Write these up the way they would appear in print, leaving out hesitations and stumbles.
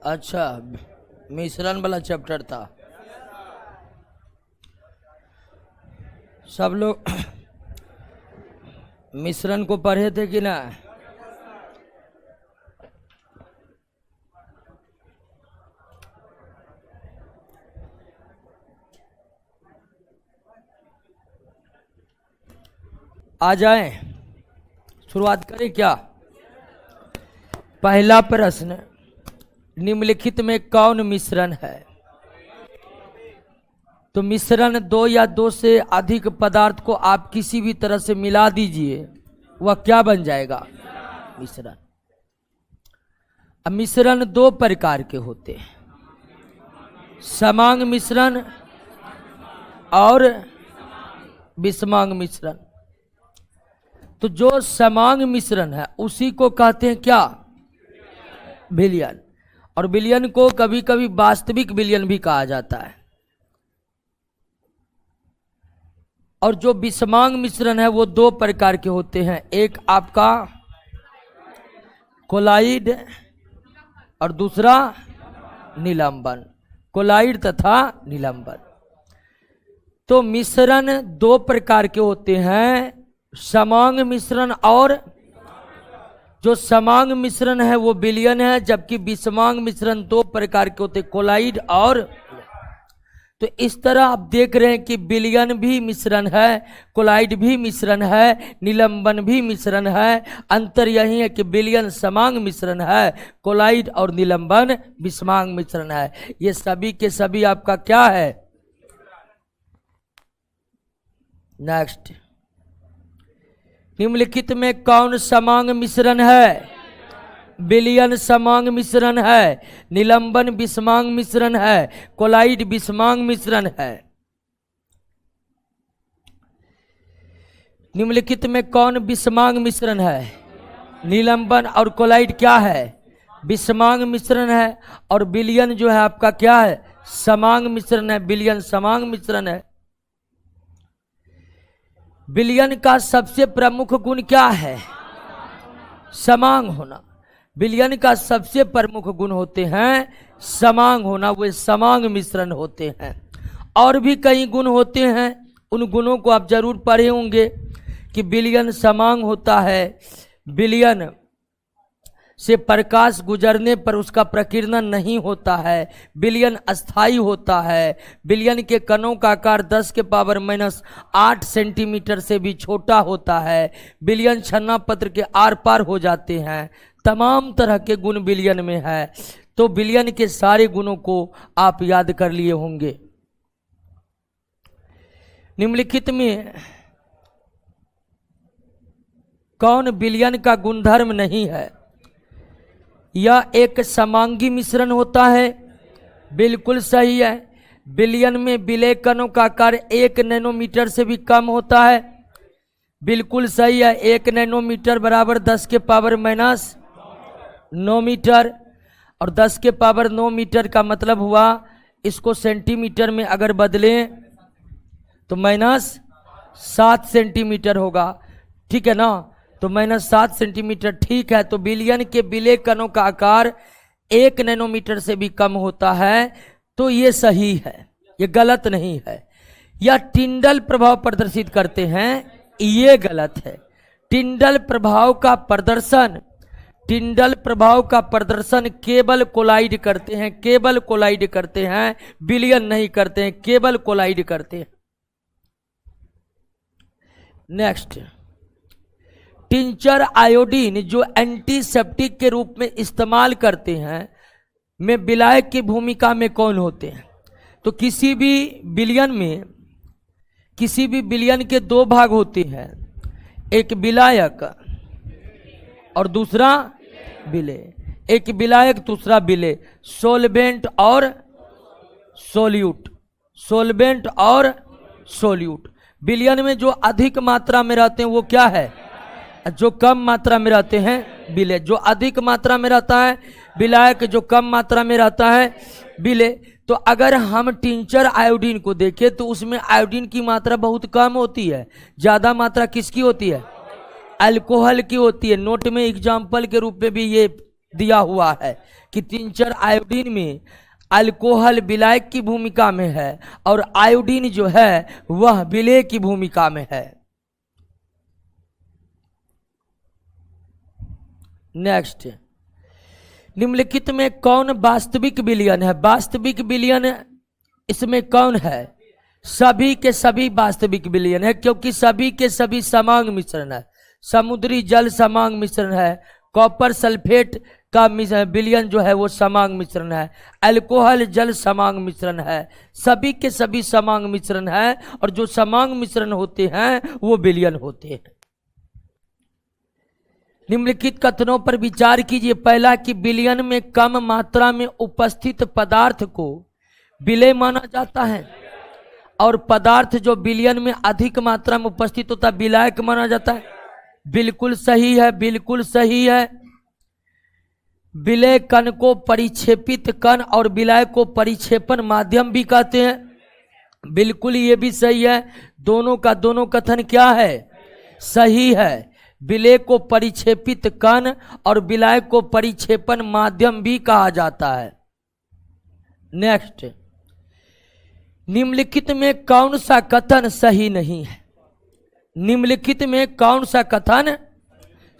अच्छा, मिश्रण वाला चैप्टर था। सब लोग मिश्रण को पढ़े थे कि ना? आ जाएं, शुरुआत करें क्या? पहला प्रश्न, निम्नलिखित में कौन मिश्रण है? तो मिश्रण दो या दो से अधिक पदार्थ को आप किसी भी तरह से मिला दीजिए, वह क्या बन जाएगा? मिश्रण। अब मिश्रण दो प्रकार के होते हैं, समांग मिश्रण और विषमांग मिश्रण। तो जो समांग मिश्रण है उसी को कहते हैं क्या? विलयन। और विलयन को कभी कभी वास्तविक विलयन भी कहा जाता है। और जो विषमांग मिश्रण है वो दो प्रकार के होते हैं, एक आपका कोलाइड और दूसरा निलंबन। कोलाइड तथा निलंबन। तो मिश्रण दो प्रकार के होते हैं, समांग मिश्रण और जो समांग मिश्रण है वो विलयन है, जबकि विषमांग मिश्रण दो प्रकार के होते, कोलाइड और। तो इस तरह आप देख रहे हैं कि विलयन भी मिश्रण है, कोलाइड भी मिश्रण है, निलंबन भी मिश्रण है। अंतर यही है कि विलयन समांग मिश्रण है, कोलाइड और निलंबन विषमांग मिश्रण है। ये सभी के सभी आपका क्या है? नेक्स्ट, निम्नलिखित में कौन समांग मिश्रण है? विलयन समांग मिश्रण है, निलंबन विषमांग मिश्रण है, कोलाइड विषमांग मिश्रण है। निम्नलिखित में कौन विषमांग मिश्रण है? निलंबन और कोलाइड क्या है? विषमांग मिश्रण है। और विलयन जो है आपका क्या है? समांग मिश्रण है। विलयन समांग मिश्रण है। विलयन का सबसे प्रमुख गुण क्या है? समांग होना। विलयन का सबसे प्रमुख गुण होते हैं समांग होना, वे समांग मिश्रण होते हैं। और भी कई गुण होते हैं, उन गुणों को आप जरूर पढ़े होंगे कि विलयन समांग होता है, विलयन से प्रकाश गुजरने पर उसका प्रकीर्णन नहीं होता है, विलयन अस्थाई होता है, विलयन के कणों का आकार 10 के पावर -8 सेंटीमीटर से भी छोटा होता है, विलयन छन्ना पत्र के आर पार हो जाते हैं। तमाम तरह के गुण विलयन में है। तो विलयन के सारे गुणों को आप याद कर लिए होंगे। निम्नलिखित में कौन विलयन का गुणधर्म नहीं है? यह एक समांगी मिश्रण होता है। बिल्कुल सही है। विलयन में विलय कणों का आकार 1 नैनोमीटर से भी कम होता है। बिल्कुल सही है। 1 नैनोमीटर बराबर 10 के पावर -9 मीटर। और 10 के पावर 9 मीटर का मतलब हुआ, इसको सेंटीमीटर में अगर बदलें तो -7 सेंटीमीटर होगा। ठीक है ना? तो -7 सेंटीमीटर ठीक है। तो विलयन के विलय कणों का आकार 1 नैनोमीटर से भी कम होता है। तो ये सही है, ये गलत नहीं है। या टिंडल प्रभाव प्रदर्शित करते हैं, ये गलत है। टिंडल प्रभाव का प्रदर्शन, टिंडल प्रभाव का प्रदर्शन केवल कोलाइड करते हैं, केवल कोलाइड करते हैं, विलयन नहीं करते हैं, केवल कोलाइड करते हैं। नेक्स्ट, टिंचर आयोडीन जो एंटीसेप्टिक के रूप में इस्तेमाल करते हैं, में विलायक की भूमिका में कौन होते हैं? तो किसी भी विलयन में, किसी भी विलयन के दो भाग होते हैं, एक विलायक और दूसरा विलेय। एक विलायक दूसरा विलेय, सोलवेंट और सोल्यूट, सोलवेंट और सोल्यूट। विलयन में जो अधिक मात्रा में रहते हैं वो क्या है? जो कम मात्रा में रहते हैं विलेय। जो अधिक मात्रा में रहता है विलायक, जो कम मात्रा में रहता है विलेय। तो अगर हम टिंचर आयोडीन को देखें तो उसमें आयोडीन की मात्रा बहुत कम होती है, ज्यादा मात्रा किसकी होती है? अल्कोहल की होती है। नोट में एग्जाम्पल के रूप में भी ये दिया हुआ है कि टिंचर आयोडीन में अल्कोहल विलायक की भूमिका में है और आयोडीन जो है वह विलेय की भूमिका में है। नेक्स्ट, निम्नलिखित में कौन वास्तविक विलयन है? वास्तविक विलयन इसमें कौन है? सभी के सभी वास्तविक विलयन है, क्योंकि सभी के सभी समांग मिश्रण है। समुद्री जल समांग मिश्रण है, कॉपर सल्फेट का विलयन जो है वो समांग मिश्रण है, अल्कोहल जल समांग मिश्रण है, सभी के सभी समांग मिश्रण है और जो समांग मिश्रण होते हैं वो विलयन होते हैं। निम्नलिखित कथनों पर विचार कीजिए। पहला कि विलयन में कम मात्रा में उपस्थित पदार्थ को विलेय माना जाता है और पदार्थ जो विलयन में अधिक मात्रा में उपस्थित होता है विलायक माना जाता है। बिल्कुल सही है, बिल्कुल सही है। विलेय कण को परिक्षेपित कण और विलायक को परिक्षेपण माध्यम भी कहते हैं। बिल्कुल ये भी सही है। दोनों का दोनों कथन क्या है? सही है। विलेय को परिक्षेपित कण और विलायक को परिक्षेपण माध्यम भी कहा जाता है। नेक्स्ट, निम्नलिखित में कौन सा कथन सही नहीं है? निम्नलिखित में कौन सा कथन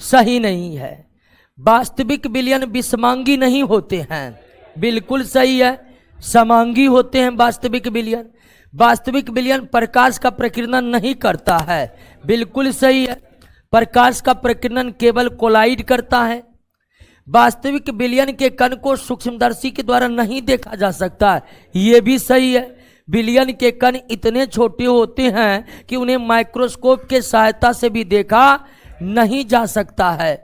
सही नहीं है? वास्तविक विलयन विषमांगी नहीं होते हैं। बिल्कुल सही है, समांगी होते हैं वास्तविक विलयन। वास्तविक विलयन प्रकाश का प्रकीर्णन नहीं करता है। बिल्कुल सही है, प्रकाश का प्रकीर्णन केवल कोलाइड करता है। वास्तविक विलयन के कण को सूक्ष्मदर्शी के द्वारा नहीं देखा जा सकता है। ये भी सही है। विलयन के कण इतने छोटे होते हैं कि उन्हें माइक्रोस्कोप के सहायता से भी देखा नहीं जा सकता है।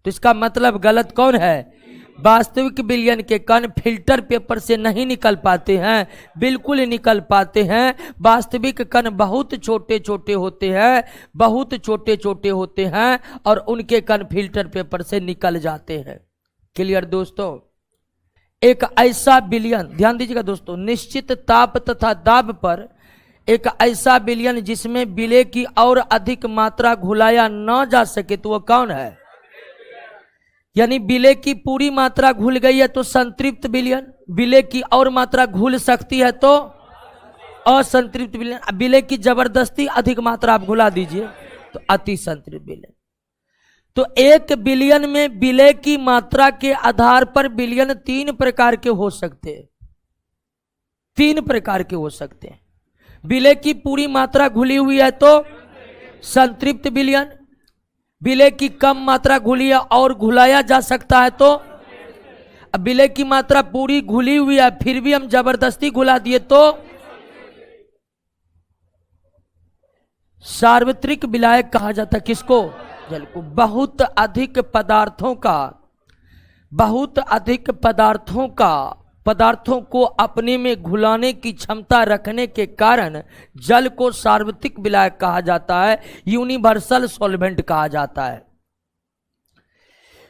तो इसका मतलब गलत कौन है? वास्तविक विलयन के कण फिल्टर पेपर से नहीं निकल पाते हैं। बिल्कुल निकल पाते हैं। वास्तविक कण बहुत छोटे छोटे होते हैं, बहुत छोटे छोटे होते हैं और उनके कण फिल्टर पेपर से निकल जाते हैं। क्लियर दोस्तों? एक ऐसा विलयन, ध्यान दीजिएगा दोस्तों, निश्चित ताप तथा दाब पर एक ऐसा विलयन जिसमें विलेय की और अधिक मात्रा घुलाया न जा सके तो वह कौन है? यानी विलेय की पूरी मात्रा घुल गई है तो संतृप्त विलयन, विलेय की और मात्रा घुल सकती है तो असंतृप्त विलयन, विलेय की जबरदस्ती अधिक मात्रा आप घुला दीजिए तो अति संतृप्त विलयन। तो एक विलयन में विलेय की मात्रा के आधार पर विलयन तीन प्रकार के हो सकते हैं। तीन प्रकार के हो सकते हैं। विलेय की पूरी मात्रा घुली हुई है तो संतृप्त विलयन, विलेय की कम मात्रा घुली है और घुलाया जा सकता है तो, अब विलेय की मात्रा पूरी घुली हुई है फिर भी हम जबरदस्ती घुला दिए तो सार्वत्रिक विलायक कहा जाता है। किसको? जल को। बहुत अधिक पदार्थों को अपने में घुलाने की क्षमता रखने के कारण जल को सार्वत्रिक विलायक कहा जाता है, यूनिवर्सल सॉल्वेंट कहा जाता है।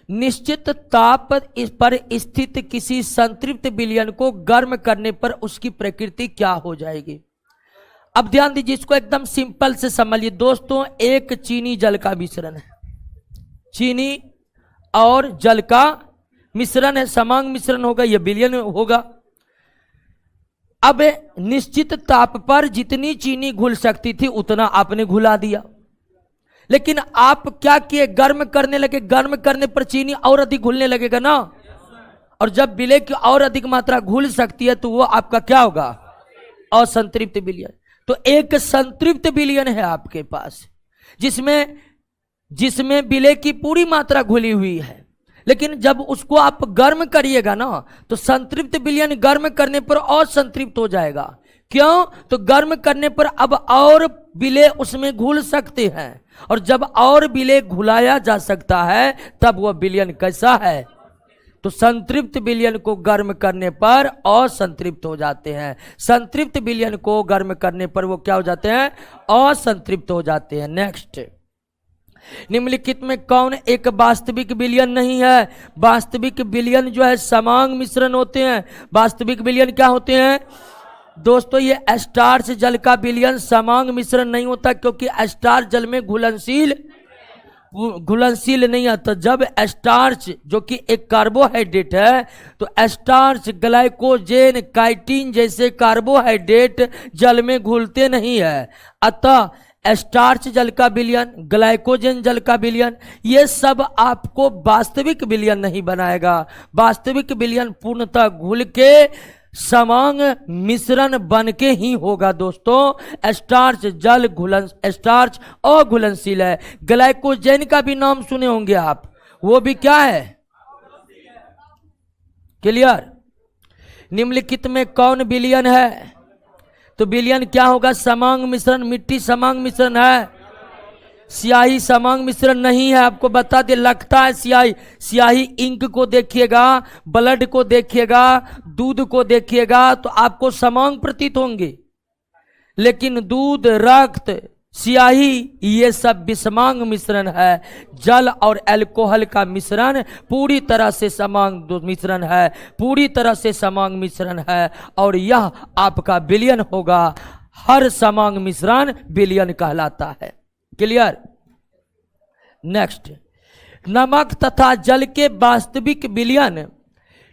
निश्चित ताप पर स्थित किसी संतृप्त विलयन को गर्म करने पर उसकी प्रकृति क्या हो जाएगी? अब ध्यान दीजिए, इसको एकदम सिंपल से समझिए दोस्तों। एक चीनी जल का मिश्रण है, चीनी और जल का मिश्रण है, समांग मिश्रण होगा, यह विलयन होगा। अब निश्चित ताप पर जितनी चीनी घुल सकती थी उतना आपने घुला दिया, लेकिन आप क्या किए? गर्म करने लगे। गर्म करने पर चीनी और अधिक घुलने लगेगा ना, और जब विलेय की और अधिक मात्रा घुल सकती है तो वो आपका क्या होगा? असंतृप्त विलयन। तो एक संतृप्त विलयन है आपके पास जिसमें विलेय की पूरी मात्रा घुली हुई है, लेकिन जब उसको आप गर्म करिएगा ना तो संतृप्त विलयन गर्म करने पर असंतृप्त हो जाएगा। क्यों? तो गर्म करने पर अब और विलेय उसमें घुल सकते हैं, और जब और विलेय घुलाया जा सकता है तब वह विलयन कैसा है? तो संतृप्त विलयन को गर्म करने पर असंतृप्त हो जाते हैं, संतृप्त विलयन को गर्म करने पर वो क्या हो जाते हैं? असंतृप्त हो जाते हैं। नेक्स्ट, निम्नलिखित में कौन एक वास्तविक विलयन नहीं है? वास्तविक विलयन जो है समांग मिश्रण होते हैं। वास्तविक विलयन क्या होते हैं दोस्तों? ये स्टार्च जल का विलयन समांग मिश्रण नहीं होता, क्योंकि स्टार्च जल में घुलनशील नहीं आता। जब स्टार्च जो कि एक कार्बोहाइड्रेट है, तो स्टार्च, ग्लाइकोजेन, काइटिन जैसे कार्बोहाइड्रेट जल में घुलते नहीं है। अतः स्टार्च जल का विलयन, ग्लाइकोजन जल का विलयन, ये सब आपको वास्तविक विलयन नहीं बनाएगा। वास्तविक विलयन पूर्णतः घुल के समांग मिश्रण बन के ही होगा। दोस्तों स्टार्च जल घुलन, स्टार्च अघुलनशील है। ग्लाइकोजन का भी नाम सुने होंगे आप, वो भी क्या है? क्लियर? निम्नलिखित में कौन विलयन है? तो विलयन क्या होगा? समांग मिश्रण। मिट्टी समांग मिश्रण है, स्याही समांग मिश्रण नहीं है। आपको बता दे, लगता है स्याही। स्याही इंक को देखिएगा, ब्लड को देखिएगा, दूध को देखिएगा तो आपको समांग प्रतीत होंगे, लेकिन दूध, रक्त, स्याही ये सब विषमांग मिश्रण है। जल और अल्कोहल का मिश्रण पूरी तरह से समांग मिश्रण है, पूरी तरह से समांग मिश्रण है, और यह आपका विलयन होगा। हर समांग मिश्रण विलयन कहलाता है। क्लियर? नेक्स्ट, नमक तथा जल के वास्तविक विलयन।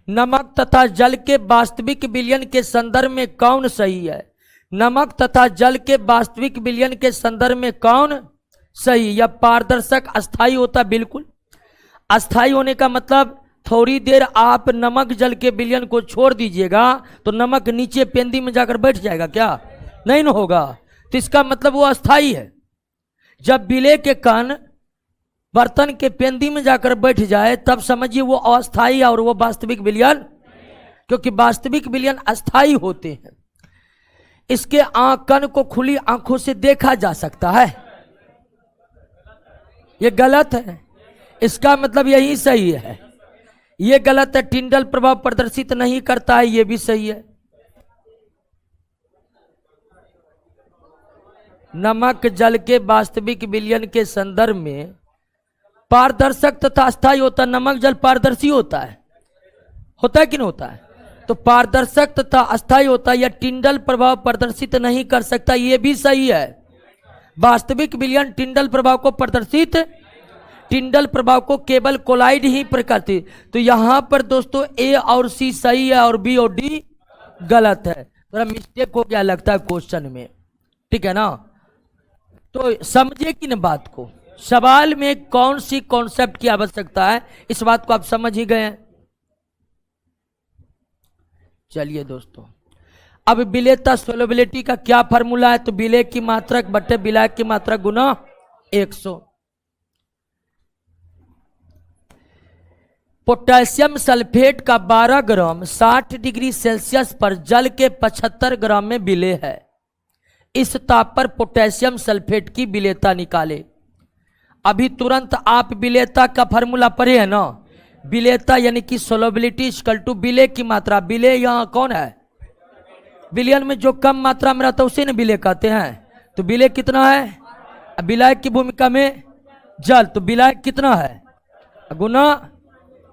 नमक तथा जल के वास्तविक विलयन के संदर्भ में कौन सही है? नमक तथा जल के वास्तविक विलयन के संदर्भ में कौन सही? या पारदर्शक अस्थाई होता? बिल्कुल। अस्थाई होने का मतलब थोड़ी देर आप नमक जल के विलयन को छोड़ दीजिएगा तो नमक नीचे पेंदी में जाकर बैठ जाएगा क्या? नहीं ना होगा। तो इसका मतलब वो अस्थाई है। जब विलय के कण बर्तन के पेंदी में जाकर बैठ जाए तब समझिए वो अस्थाई और वो वास्तविक विलयन, क्योंकि वास्तविक विलयन अस्थाई होते हैं। इसके कण को खुली आंखों से देखा जा सकता है, ये गलत है। इसका मतलब यही सही है, ये गलत है। टिंडल प्रभाव प्रदर्शित नहीं करता है, ये भी सही है। नमक जल के वास्तविक विलयन के संदर्भ में पारदर्शक तथा अस्थायी होता है। नमक जल पारदर्शी होता है कि नहीं होता है? तो पारदर्शक तथा अस्थायी होता है, या टिंडल प्रभाव प्रदर्शित नहीं कर सकता, ये भी सही है। वास्तविक विलयन टिंडल प्रभाव को प्रदर्शित, टिंडल प्रभाव को केवल कोलाइड ही प्रकाशित। तो यहां पर दोस्तों ए और सी सही है और बी और डी गलत है। थोड़ा मिस्टेक हो गया लगता है क्वेश्चन में, ठीक है ना? तो समझे कि न बात को? सवाल में कौन सी कॉन्सेप्ट की आवश्यकता है, इस बात को आप समझ ही गए हैं। चलिए दोस्तों, अब विलेयता सोलबिलिटी का क्या फार्मूला है? तो विलेय की मात्रक बटे विलायक की मात्रा गुना 100। पोटेशियम सल्फेट का 12 ग्राम 60 डिग्री सेल्सियस पर जल के 75 ग्राम में विलेय है। इस ताप पर पोटेशियम सल्फेट की विलेयता निकाले। अभी तुरंत आप विलेयता का फार्मूला पढ़े है ना? विलेयता यानी कि सोलबिलिटी इक्वल टू विलेय की मात्रा। विलेय यहाँ कौन है? विलयन में जो कम मात्रा में रहता है उसे न विलेय कहते हैं। तो विलेय कितना है? विलायक की भूमिका में जल, तो विलायक कितना है? गुना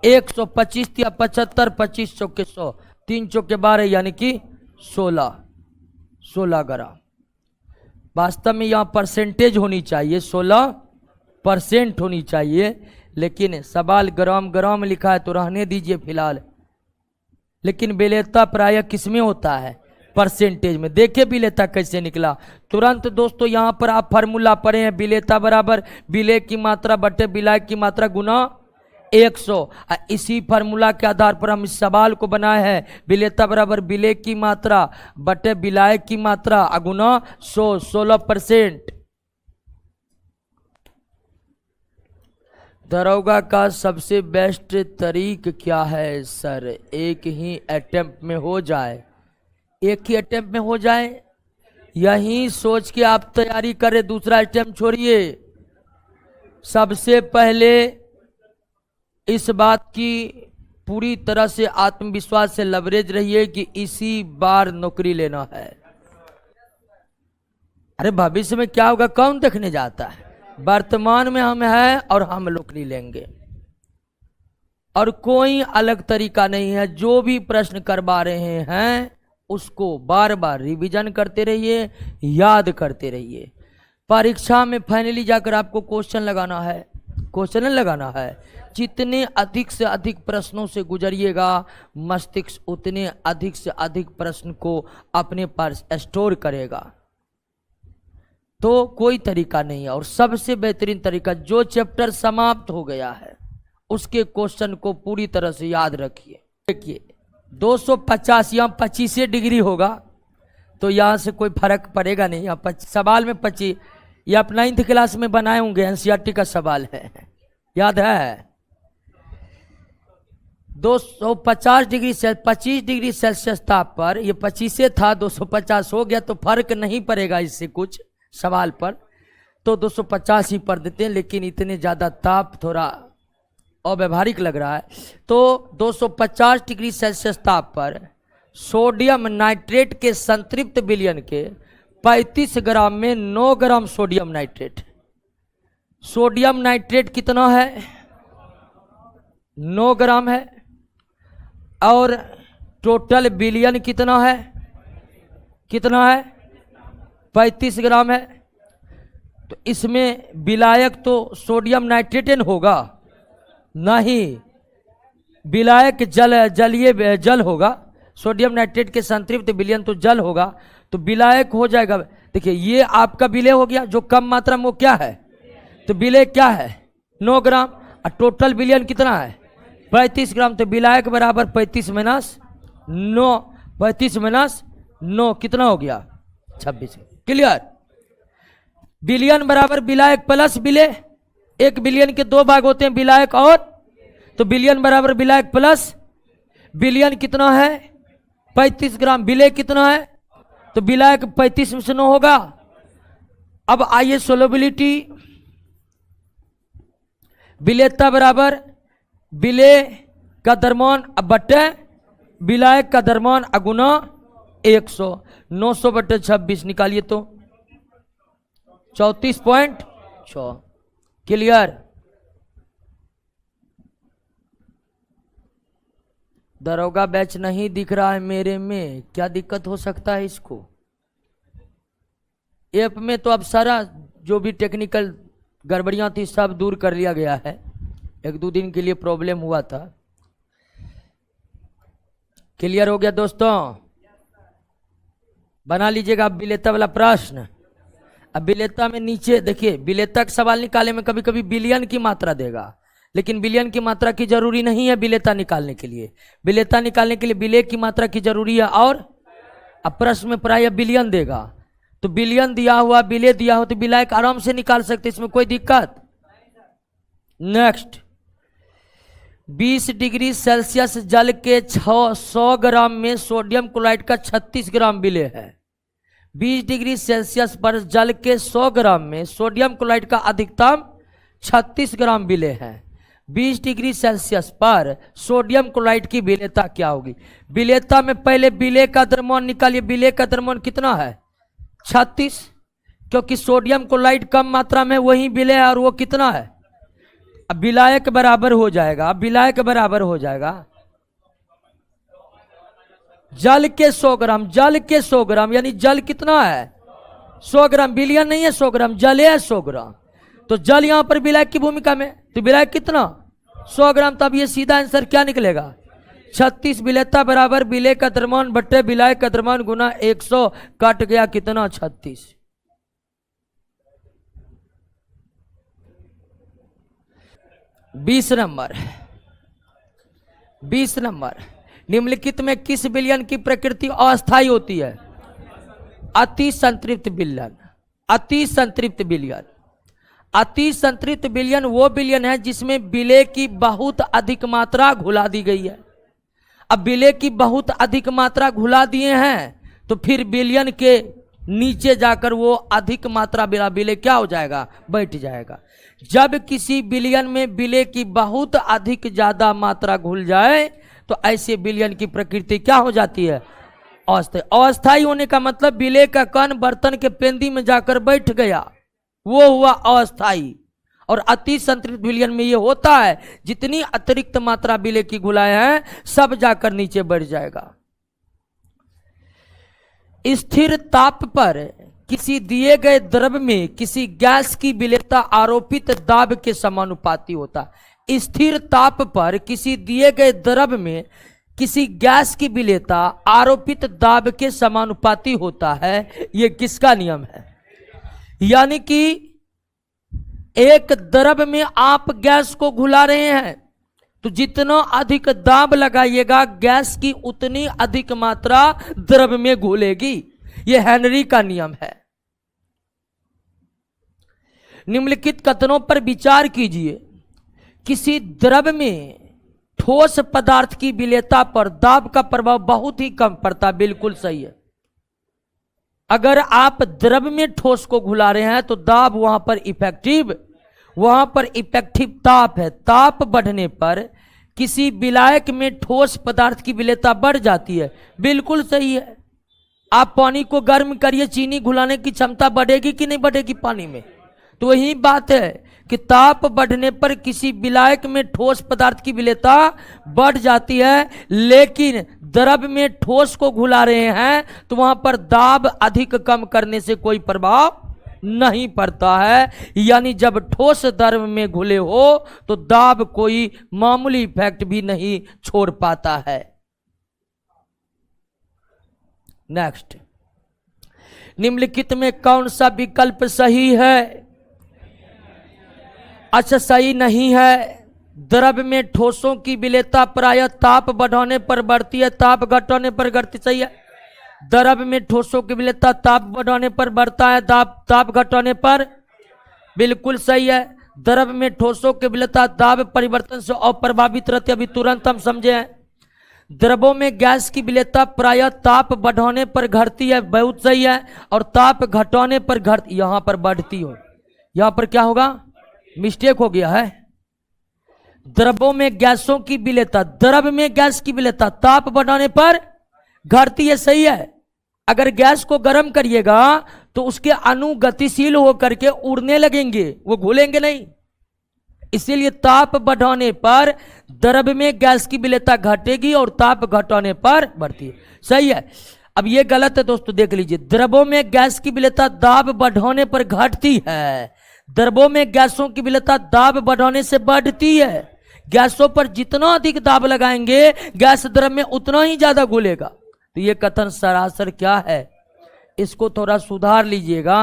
125 या 75, 25 चौके 100, 3 चौके 12 यानी कि 16 ग्राम। वास्तव में यहाँ परसेंटेज होनी चाहिए, 16% होनी चाहिए, लेकिन सवाल ग्राम ग्राम लिखा है तो रहने दीजिए फिलहाल। लेकिन विलेयता प्रायः किसमें होता है? परसेंटेज में। देखिए विलेयता कैसे निकला तुरंत। दोस्तों यहाँ पर आप फार्मूला पढ़े हैं, विलेयता बराबर विलेय की मात्रा बटे विलायक की मात्रा गुना 100। इसी फार्मूला के आधार पर हम इस सवाल को बनाए हैं। विलेयता बराबर विलेय की मात्रा बटे विलायक की मात्रा गुना 100, 16%। दरोगा का सबसे बेस्ट तरीक क्या है सर? एक ही अटेम्प्ट में हो जाए, एक ही अटेम्प्ट में हो जाए, यही सोच के आप तैयारी करें, दूसरा अटेम्प्ट छोड़िए। सबसे पहले इस बात की पूरी तरह से आत्मविश्वास से लवरेज रहिए कि इसी बार नौकरी लेना है। अरे भविष्य में क्या होगा कौन देखने जाता है? वर्तमान में हम हैं और हम नौकरी लेंगे, और कोई अलग तरीका नहीं है। जो भी प्रश्न करवा रहे हैं उसको बार बार रिवीजन करते रहिए, याद करते रहिए। परीक्षा में फाइनली जाकर आपको क्वेश्चन लगाना है, क्वेश्चन लगाना है। जितने अधिक से अधिक प्रश्नों से गुजरिएगा मस्तिष्क उतने अधिक से अधिक प्रश्न को अपने पास स्टोर करेगा। तो कोई तरीका नहीं है। और सबसे बेहतरीन तरीका, जो चैप्टर समाप्त हो गया है उसके क्वेश्चन को पूरी तरह से याद रखिए। देखिए 250 यहाँ 25 डिग्री होगा तो यहाँ से कोई फर्क पड़ेगा नहीं। यहाँ सवाल में 25, ये आप 9th क्लास में बनाए होंगे, एनसीईआरटी का सवाल है, याद है। 250 डिग्री से 25 डिग्री सेल्सियस ताप पर, ये 25 था 250 हो गया तो फर्क नहीं पड़ेगा इससे कुछ सवाल पर, तो 250 ही पर देते हैं। लेकिन इतने ज़्यादा ताप थोड़ा अव्यवहारिक लग रहा है। तो 250 डिग्री सेल्सियस ताप पर सोडियम नाइट्रेट के संतृप्त विलयन के 35 ग्राम में 9 gram sodium nitrate. Sodium nitrate कितना है? 9 ग्राम है। और टोटल विलयन कितना है? कितना है? 35 ग्राम है। तो इसमें विलायक तो सोडियम नाइट्रेट होगा नहीं, विलायक जलीय जल होगा। सोडियम नाइट्रेट के संतृप्त विलयन तो जल होगा, तो विलायक हो जाएगा। देखिए ये आपका विलय हो गया, जो कम मात्रा में वो क्या है, तो विलय क्या है 9 ग्राम, और टोटल विलयन कितना है 35 ग्राम। तो विलायक बराबर 35 माइनस 9, 35 माइनस 9 कितना हो गया 26। क्लियर? विलयन बराबर विलायक प्लस विलय, एक विलयन के 2 भाग होते हैं, विलायक और, तो विलयन बराबर विलायक प्लस विलयन कितना है 35 ग्राम, विलय कितना है, तो विलायक 35 में से 9 होगा। अब आइए सोलबिलिटी, विलेयता बराबर विलय का द्रव्यमान बटे विलायक का द्रव्यमान अगुना 100, 900 बटे 26 निकालिए तो 34.6। क्लियर? दरोगा बैच नहीं दिख रहा है मेरे में, क्या दिक्कत हो सकता है इसको? ऐप में तो अब सारा जो भी टेक्निकल गड़बड़ियां थी सब दूर कर लिया गया है। 1-2 दिन के लिए प्रॉब्लम हुआ था। क्लियर हो गया दोस्तों? बना लीजिएगा अब विलेयता वाला प्रश्न। अब विलेयता में नीचे देखिए, विलेयता का सवाल निकालने में कभी कभी विलयन की मात्रा देगा, लेकिन विलयन की मात्रा की जरूरी नहीं है विलेयता निकालने के लिए। विलेयता निकालने के लिए विलय की मात्रा की जरूरी है, और अब प्रश्न में प्राय विलयन देगा, तो विलयन दिया हुआ विलय दिया हो तो विलायक आराम से निकाल सकते, इसमें कोई दिक्कत। नेक्स्ट, 20 डिग्री सेल्सियस जल के 100 ग्राम में सोडियम क्लोराइड का 36 ग्राम विलय है। 20 डिग्री सेल्सियस पर जल के 100 ग्राम में सोडियम क्लोराइड का अधिकतम 36 ग्राम विलय है। 20 डिग्री सेल्सियस पर सोडियम क्लोराइड की विलेयता क्या होगी? विलेयता में पहले विलय का द्रव्यमान निकालिए। विलय का द्रव्यमान कितना है 36, क्योंकि सोडियम क्लोराइड कम मात्रा में वही विलय है, और वो कितना है, अब विलायक बराबर हो जाएगा। अब विलायक बराबर हो जाएगा जल के 100 ग्राम, जल के 100 ग्राम, यानी जल कितना है 100 ग्राम, विलयन नहीं है 100 ग्राम, जल है 100 ग्राम। तो जल यहां पर विलायक की भूमिका में, तो विलायक कितना 100 ग्राम। तब ये सीधा आंसर क्या निकलेगा 36। विलेयता बराबर विलय का द्रव्यमान बट्टे विलायक का द्रव्यमान गुना 100, कट गया कितना 36। बीस नंबर, निम्नलिखित में किस विलयन की प्रकृति अस्थायी होती है? अति संतृप्त विलयन। अति संतृप्त विलयन, अति संतृप्त विलयन वो विलयन है जिसमें विलय की बहुत अधिक मात्रा घुला दी गई है। अब विलय की बहुत अधिक मात्रा घुला दिए हैं तो फिर विलयन के नीचे जाकर वो अधिक मात्रा विलय क्या हो जाएगा, बैठ जाएगा। जब किसी विलयन में विलय की बहुत अधिक ज्यादा मात्रा घुल जाए तो ऐसे विलयन की प्रकृति क्या हो जाती है, अस्थायी। अस्थायी होने का मतलब विलय का कण बर्तन के पेंदी में जाकर बैठ गया, वो हुआ अस्थायी। और अति संतृप्त विलयन में ये होता है जितनी अतिरिक्त मात्रा विलय की घुलाए हैं सब जाकर नीचे बढ़ जाएगा। स्थिर ताप पर किसी दिए गए द्रव में किसी गैस की विलेयता आरोपित दाब के समानुपाती होता है। स्थिर ताप पर किसी दिए गए द्रव में किसी गैस की विलेयता आरोपित दाब के समानुपाती होता है। यह किसका नियम है? यानी कि एक द्रव में आप गैस को घुला रहे हैं तो जितना अधिक दाब लगाइएगा गैस की उतनी अधिक मात्रा द्रव में घुलेगी। यह हेनरी का नियम है। निम्नलिखित कथनों पर विचार कीजिए। किसी द्रव में ठोस पदार्थ की विलेयता पर दाब का प्रभाव बहुत ही कम पड़ता। बिल्कुल सही है। अगर आप द्रव में ठोस को घुला रहे हैं तो दाब वहां पर इफेक्टिव ताप है। ताप बढ़ने पर किसी विलायक में ठोस पदार्थ की विलेयता बढ़ जाती है। बिल्कुल सही है। आप पानी को गर्म करिए, चीनी घुलाने की क्षमता बढ़ेगी कि नहीं बढ़ेगी पानी में? तो वही बात है कि ताप बढ़ने पर किसी विलायक में ठोस पदार्थ की विलेयता बढ़ जाती है, लेकिन द्रव में ठोस को घुला रहे हैं तो वहां पर दाब अधिक कम करने से कोई प्रभाव नहीं पड़ता है। यानी जब ठोस द्रव में घुले हो तो दाब कोई मामूली इफेक्ट भी नहीं छोड़ पाता है। नेक्स्ट, निम्नलिखित में कौन सा विकल्प सही है? अच्छा, सही नहीं है। द्रव में ठोसों की विलेयता प्रायः ताप बढ़ाने पर बढ़ती है, ताप घटाने पर घटती। सही है। द्रव में ठोसों की विलेयता ताप बढ़ाने पर बढ़ता है, ताप घटाने पर। बिल्कुल सही है। द्रव में ठोसों की विलेयता दाब परिवर्तन से अप्रभावित रहती है। अभी तुरंत हम समझे हैं। द्रवों में गैस की विलेयता प्रायः ताप बढ़ाने पर घटती है। बहुत सही है। और ताप घटाने पर यहां पर बढ़ती हो, यहां पर क्या होगा? मिस्टेक हो गया है। द्रवों में गैसों की विलेयता, द्रव में गैस की विलेयता ताप बढ़ाने पर घटती है। सही है। अगर गैस को गर्म करिएगा तो उसके अणु गतिशील होकर के उड़ने लगेंगे, वो घुलेंगे नहीं। इसीलिए ताप बढ़ाने पर द्रव में गैस की विलेयता घटेगी और ताप घटाने पर बढ़ती है। सही है। अब ये गलत है दोस्तों, देख लीजिए। द्रवों में गैस की विलेयता दाब बढ़ाने पर घटती है, द्रवों में गैसों की विलेयता दाब बढ़ाने से बढ़ती है। गैसों पर जितना अधिक दाब लगाएंगे गैस द्रव में उतना ही ज्यादा घुलेगा। तो ये कथन सरासर क्या है? इसको थोड़ा सुधार लीजिएगा,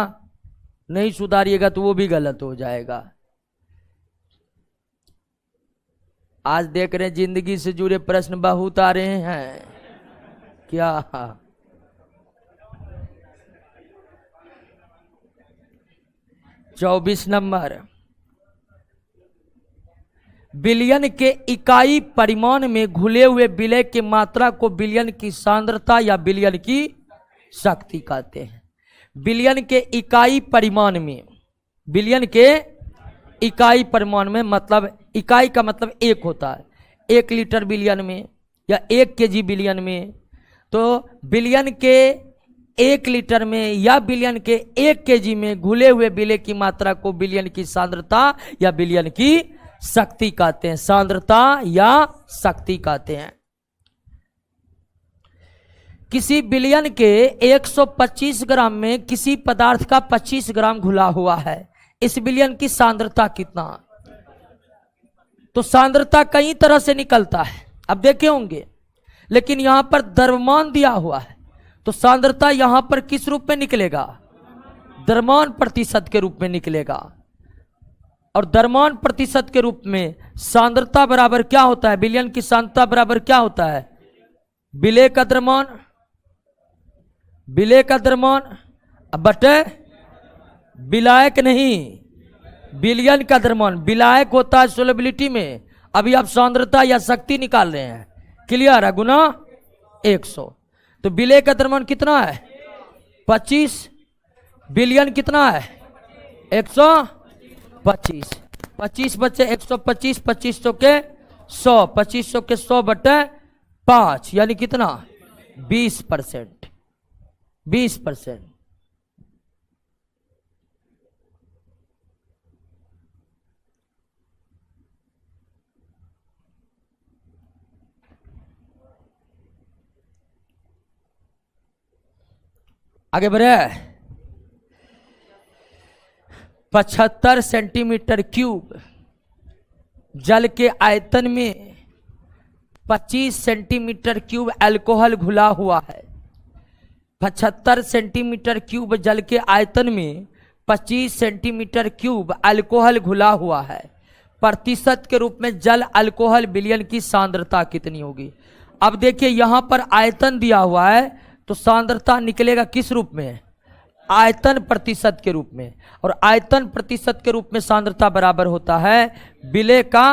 नहीं सुधारिएगा तो वो भी गलत हो जाएगा। आज देख रहे हैं जिंदगी से जुड़े प्रश्न बहुत आ रहे हैं क्या? 24 नंबर, विलयन के इकाई परिमाण में घुले हुए विलय की मात्रा को विलयन की सांद्रता या विलयन की शक्ति कहते हैं। विलयन के इकाई परिमाण में, विलयन के इकाई परिमाण में मतलब इकाई का मतलब एक होता है। 1 लीटर विलयन में या 1 केजी विलयन में, तो विलयन के 1 लीटर में या विलयन के 1 केजी में घुले हुए विलय की मात्रा को विलयन की सांद्रता या विलयन की शक्ति कहते हैं। सांद्रता या शक्ति कहते हैं। किसी विलयन के 125 ग्राम में किसी पदार्थ का 25 ग्राम घुला हुआ है। इस विलयन की सांद्रता कितना? तो सांद्रता कई तरह से निकलता है, अब देखे होंगे, लेकिन यहां पर द्रव्यमान दिया हुआ है तो सांद्रता यहां पर किस रूप में निकलेगा? द्रव्यमान प्रतिशत के रूप में निकलेगा। और द्रव्यमान प्रतिशत के रूप में सांद्रता बराबर क्या होता है? विलयन की सांद्रता बराबर क्या होता है? विलय का द्रव्यमान, विलय का द्रव्यमान बटे विलायक नहीं, विलयन का द्रव्यमान। विलायक होता है सोलेबिलिटी में, अभी आप सांद्रता या शक्ति निकाल रहे हैं। क्लियर है? गुना 100। तो विलय का द्रव्यमान कितना है? 25। विलयन कितना है? 125। 25 बच्चे 125, 2500 के 100, 2500 के 100 बटे 5 यानी कितना? 20%। 20%। आगे बढ़े। 75 सेंटीमीटर क्यूब जल के आयतन में 25 सेंटीमीटर क्यूब अल्कोहल घुला हुआ है। 75 सेंटीमीटर क्यूब जल के आयतन में 25 सेंटीमीटर क्यूब अल्कोहल घुला हुआ है। प्रतिशत के रूप में जल अल्कोहल विलयन की सांद्रता कितनी होगी? अब देखिए यहां पर आयतन दिया हुआ है तो सांद्रता निकलेगा किस रूप में? आयतन प्रतिशत के रूप में। और आयतन प्रतिशत के रूप में सांद्रता बराबर होता है विलय का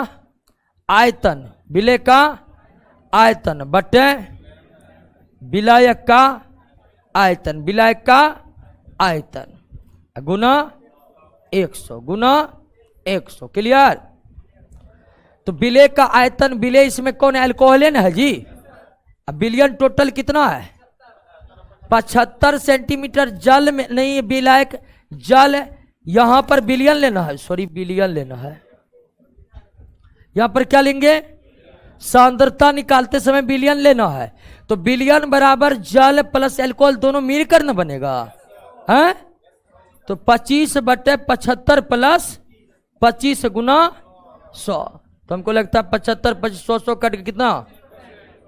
आयतन, विलय का आयतन बटे विलायक का आयतन, विलायक का आयतन गुना 100 गुना 100। क्लियर? तो विलय का आयतन, विलय इसमें कौन है? अल्कोहल है जी। अब विलयन टोटल कितना है? 75 सेंटीमीटर जल में, नहीं विलायक जल, यहां पर विलयन लेना है, सॉरी विलयन लेना है। यहां पर क्या लेंगे? सांद्रता निकालते समय विलयन लेना है। तो विलयन बराबर जल प्लस अल्कोहल दोनों मिलकर न बनेगा है? तो 25 बटे 75 प्लस 25 गुना 100। तो हमको लगता है 75 25 100 कट के कितना?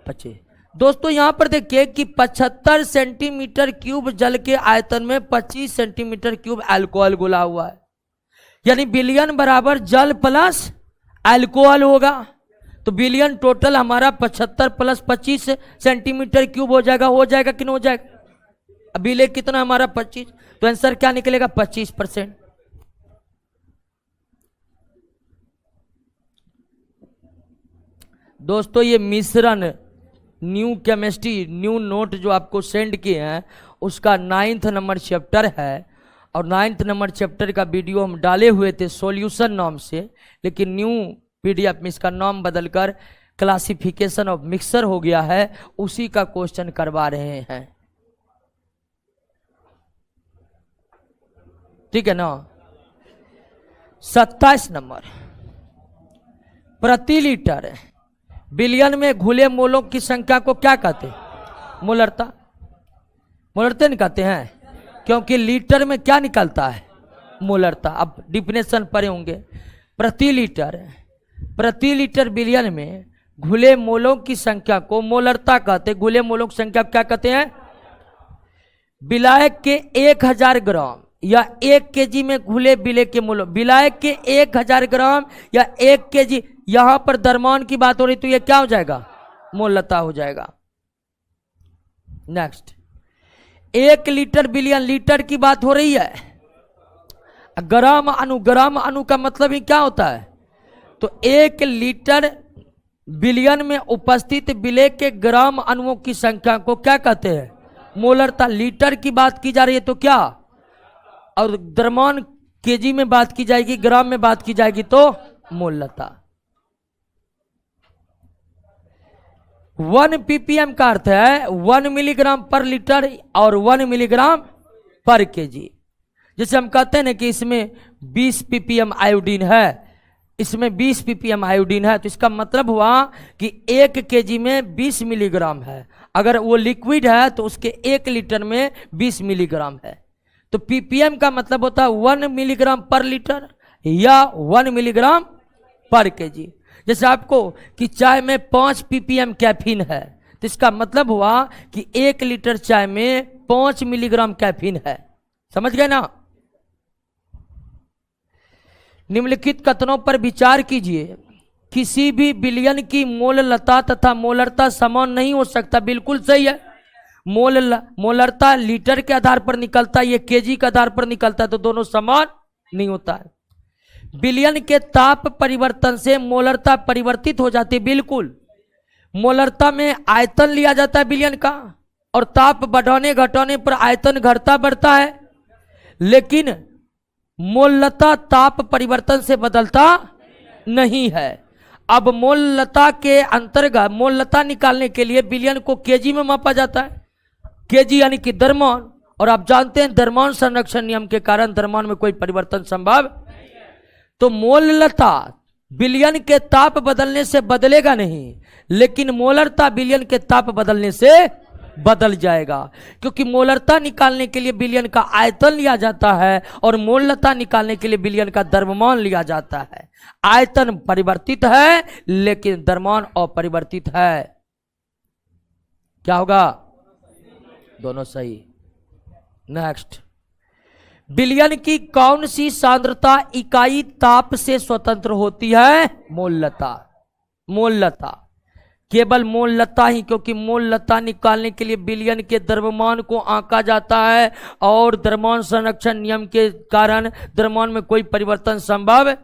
25। दोस्तों यहां पर देखिए कि 75 सेंटीमीटर क्यूब जल के आयतन में 25 सेंटीमीटर क्यूब अल्कोहल घुला हुआ है, यानी विलयन बराबर जल प्लस अल्कोहल होगा। तो विलयन टोटल हमारा 75 प्लस 25 सेंटीमीटर क्यूब हो जाएगा कि नहीं हो जाएगा? अब विलय कितना हमारा? 25। तो आंसर क्या निकलेगा? 25%। दोस्तों ये मिश्रण न्यू केमिस्ट्री न्यू नोट जो आपको सेंड किए हैं उसका 9th नंबर चैप्टर है। और 9th नंबर चैप्टर का वीडियो हम डाले हुए थे सॉल्यूशन नाम से, लेकिन न्यू पीडीएफ में इसका नाम बदलकर क्लासिफिकेशन ऑफ मिक्सर हो गया है। उसी का क्वेश्चन करवा रहे हैं, ठीक है ना? 27 नंबर, प्रति लीटर विलयन में घुले मोलों की संख्या को क्या कहते हैं? मोलरता। मोलरता नहीं कहते हैं क्योंकि लीटर में क्या निकलता है? मोलरता। अब डिफिनेशन पढ़े होंगे। प्रति लीटर विलयन में घुले मोलों की संख्या को मोलरता कहते हैं। घुले मोलों की संख्या क्या कहते हैं? विलायक के 1000 ग्राम या 1 केजी में घुले विलय के मोल, विलायक के 1000 ग्राम या 1 केजी, यहां पर द्रव्यमान की बात हो रही तो ये क्या हो जाएगा? मोलता हो जाएगा। नेक्स्ट, 1 लीटर विलयन, लीटर की बात हो रही है। ग्राम अणु, ग्राम अणु का मतलब ही क्या होता है? तो 1 लीटर विलयन में उपस्थित विलय के ग्राम अणुओं की संख्या को क्या कहते हैं? मोलरता। लीटर की बात की जा रही है तो क्या? और द्रव्यमान केजी में बात की जाएगी, ग्राम में बात की जाएगी तो मोलता। 1 ppm का अर्थ है 1 मिलीग्राम पर लीटर और 1 मिलीग्राम पर केजी। जैसे हम कहते हैं ना कि इसमें 20 ppm आयोडीन है, इसमें 20 ppm आयोडीन है, तो इसका मतलब हुआ कि 1 केजी में 20 मिलीग्राम है। अगर वो लिक्विड है तो उसके 1 लीटर में 20 मिलीग्राम है। तो ppm का मतलब होता है 1 मिलीग्राम पर लीटर या 1 मिलीग्राम पर केजी। जैसे आपको कि चाय में 5 ppm कैफीन है, तो इसका मतलब हुआ कि 1 लीटर चाय में 5 मिलीग्राम कैफीन है। समझ गए ना? निम्नलिखित कथनों पर विचार कीजिए। किसी भी विलयन की मोललता तथा मोलरता समान नहीं हो सकता। बिल्कुल सही है। मोलरता लीटर के आधार पर निकलता है, ये केजी के आधार पर निकलता है, तो दोनों समान नहीं होता है। विलयन के ताप परिवर्तन से मोलरता परिवर्तित हो जाती है। बिल्कुल, मोलरता में आयतन लिया जाता है विलयन का, और ताप बढ़ाने घटाने पर आयतन घटता बढ़ता है, लेकिन मोललता ताप परिवर्तन से बदलता नहीं है। अब मोललता के अंतर्गत मोललता निकालने के लिए विलयन को केजी में मापा जाता है, केजी यानी कि द्रव्यमान। और आप जानते हैं द्रव्यमान संरक्षण नियम के कारण द्रव्यमान में कोई परिवर्तन संभव, तो मोललता विलयन के ताप बदलने से बदलेगा नहीं, लेकिन मोलरता विलयन के ताप बदलने से बदल जाएगा, क्योंकि मोलरता निकालने के लिए विलयन का आयतन लिया जाता है और मोलता निकालने के लिए विलयन का द्रव्यमान लिया जाता है। आयतन परिवर्तित है लेकिन द्रव्यमान अपरिवर्तित है। क्या होगा? दोनों सही। नेक्स्ट, विलयन की कौन सी सांद्रता इकाई ताप से स्वतंत्र होती है? मोललता। मोललता, केवल मोललता ही, क्योंकि मोललता निकालने के लिए विलयन के द्रव्यमान को आंका जाता है और द्रव्यमान संरक्षण नियम के कारण द्रव्यमान में कोई परिवर्तन संभव।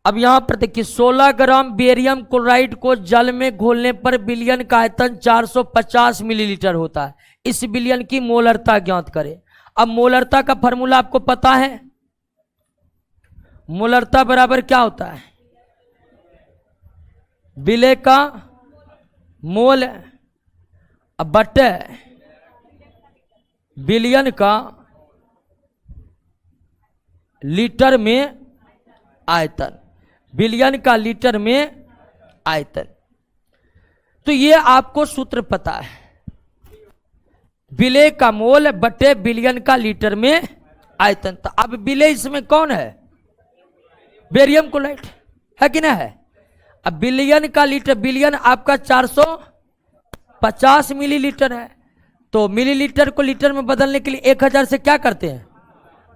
अब यहां पर देखिए, 16 ग्राम बेरियम क्लोराइड को जल में घोलने पर विलयन का आयतन 450 मिलीलीटर होता है। इस विलयन की मोलरता ज्ञात करें। अब मोलरता का फॉर्मूला आपको पता है। मोलरता बराबर क्या होता है? विलय का मोल बटे विलयन का लीटर में आयतन। विलयन का लीटर में आयतन। तो ये आपको सूत्र पता है, विलय का मोल बटे विलयन का लीटर में आयतन। तो अब विलय इसमें कौन है? बेरियम क्लोराइड है कि नहीं है? अब विलयन का लीटर, विलयन आपका 450 मिलीलीटर है, तो मिलीलीटर को लीटर में बदलने के लिए 1000 से क्या करते हैं?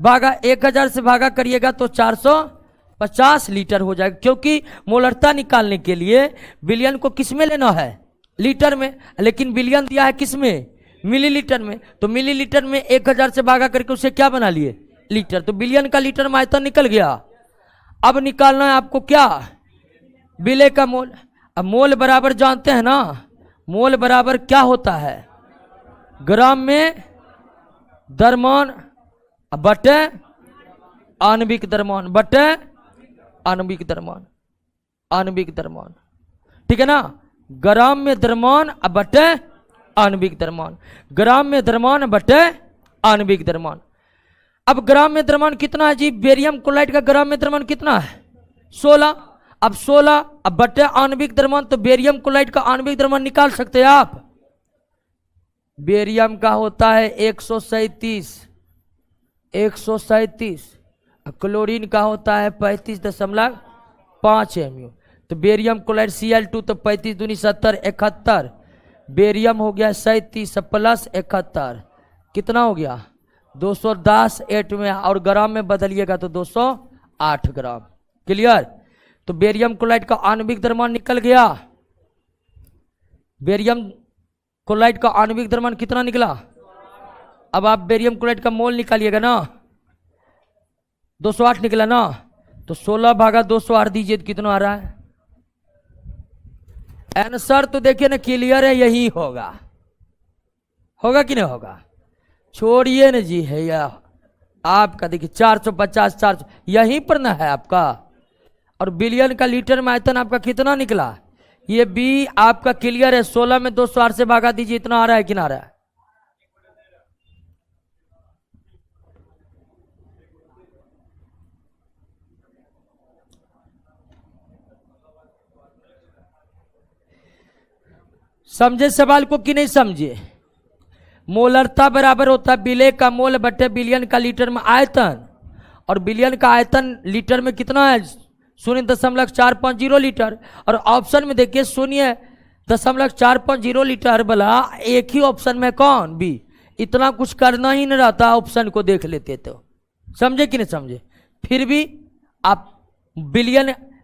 भागा। 1000 से भागा करिएगा तो 450 लीटर हो जाएगा, क्योंकि मोलरता निकालने के लिए विलयन को किस में लेना है? लीटर में, लेकिन विलयन दिया है किस में? मिलीलीटर में। तो मिलीलीटर में 1000 से भागा करके उसे क्या बना लिए? लीटर। तो विलयन का लीटर में आयतन निकल गया। अब निकालना है आपको क्या? विलय का मोल। अब मोल बराबर जानते हैं ना, मोल बराबर क्या होता है? ग्राम में द्रव्यमान बटे आणविक द्रव्यमान बटे आणविक द्रव्यमान। आणविक द्रव्यमान, ठीक है ना? ग्राम में द्रव्यमान बटे आणविक द्रव्यमान। ग्राम में द्रव्यमान बटे आणविक द्रव्यमान। अब ग्राम में द्रव्यमान कितना है जी? बेरियम क्लोराइड का ग्राम में द्रव्यमान कितना है? 16। अब 16 अब बटे आणविक द्रव्यमान, तो बेरियम क्लोराइड का आणविक द्रव्यमान निकाल सकते हैं आप। बेरियम का होता है 137 137। क्लोरीन का होता है 35.5 mu। तो बेरियम क्लोराइड Cl2 तो 35 दूनी 70 71। बेरियम हो गया 37 प्लस 71, कितना हो गया? 210 8 में, और ग्राम में बदलिएगा तो 208 ग्राम। क्लियर? तो बेरियम क्लोराइड का आणविक द्रव्यमान निकल गया। बेरियम क्लोराइड का आणविक द्रव्यमान कितना निकला? अब आप बेरियम क्लोराइड का मोल निकालिएगा ना, 208 निकला ना, तो 16 भागा 208 दीजिए तो कितना आ रहा है? आंसर तो देखिए ना, क्लियर है, यही होगा। होगा कि नहीं होगा? छोड़िए ना जी, है या आपका देखिए 450 400 यहीं पर ना है आपका। और विलयन का लीटर में आयतन आपका कितना निकला? ये भी आपका क्लियर है। 16 में 208 से भागा दीजिए, इतना आ रहा है कि ना आ रहा है? समझे सवाल को कि नहीं समझे? मोलरता बराबर होता है विलय का मोल बटे विलयन का लीटर में आयतन। और विलयन का आयतन लीटर में कितना है? 0.450 लीटर। और ऑप्शन में देखिए 0.450 लीटर वाला एक ही ऑप्शन में कौन? बी। इतना कुछ करना ही नहीं रहता, ऑप्शन को देख लेते तो। समझे कि नहीं समझे? फिर भी आप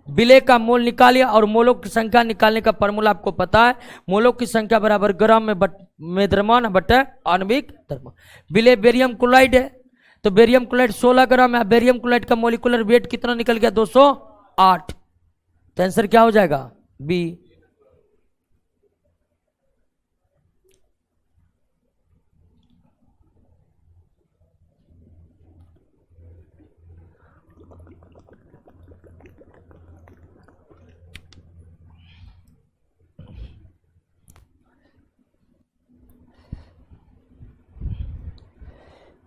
विलय का मोल निकालिए, और मोलों की संख्या निकालने का फॉर्मूला आपको पता है। मोलों की संख्या बराबर ग्राम में द्रव्यमान बटे आणविक द्रव्यमान। विलय बेरियम क्लोराइड है, तो बेरियम क्लोराइड 16 ग्राम है। बेरियम क्लोराइड का मोलिकुलर वेट कितना निकल गया? 208। तो आंसर क्या हो जाएगा? B.